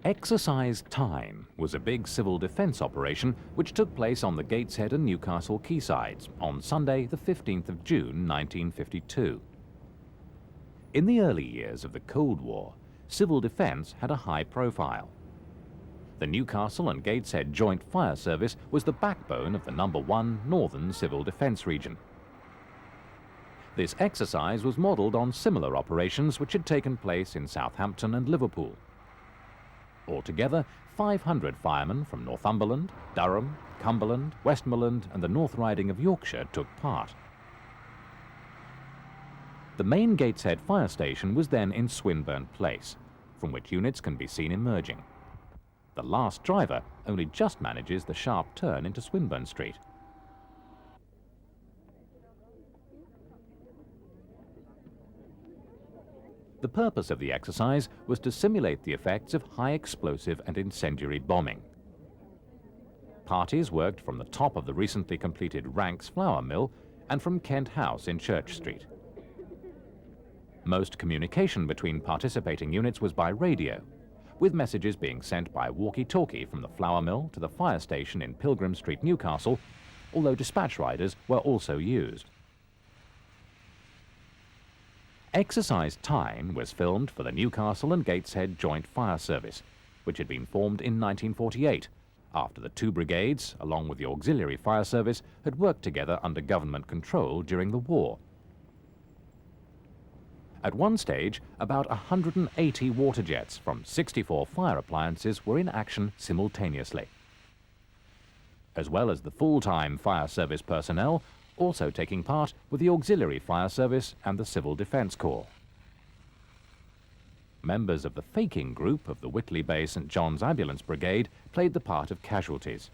Exercise Time was a big civil defence operation which took place on the Gateshead and Newcastle quaysides on Sunday the 15th of June 1952. In the early years of the Cold War, civil defence had a high profile. The Newcastle and Gateshead Joint Fire Service was the backbone of the No. 1 Northern Civil Defence region. This exercise was modelled on similar operations which had taken place in Southampton and Liverpool. Altogether, 500 firemen from Northumberland, Durham, Cumberland, Westmoreland and the North Riding of Yorkshire took part. The main Gateshead fire station was then in Swinburne Place, from which units can be seen emerging. The last driver only just manages the sharp turn into Swinburne Street. The purpose of the exercise was to simulate the effects of high explosive and incendiary bombing. Parties worked from the top of the recently completed Ranks flour mill and from Kent House in Church Street. Most communication between participating units was by radio, with messages being sent by walkie-talkie from the flour mill to the fire station in Pilgrim Street, Newcastle, although dispatch riders were also used. Exercise Tyne was filmed for the Newcastle and Gateshead Joint Fire Service, which had been formed in 1948, after the two brigades, along with the Auxiliary Fire Service, had worked together under government control during the war. At one stage, about 180 water jets from 64 fire appliances were in action simultaneously. As well as the full-time fire service personnel, also taking part were the Auxiliary Fire Service and the Civil Defence Corps. Members of the faking group of the Whitley Bay St John's Ambulance Brigade played the part of casualties.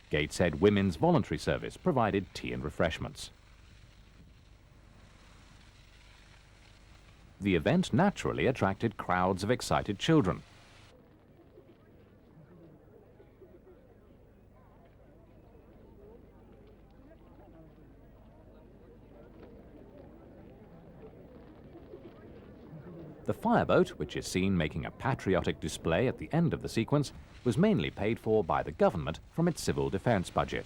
Gateshead Women's Voluntary Service provided tea and refreshments. The event naturally attracted crowds of excited children. The fireboat, which is seen making a patriotic display at the end of the sequence, was mainly paid for by the government from its civil defence budget.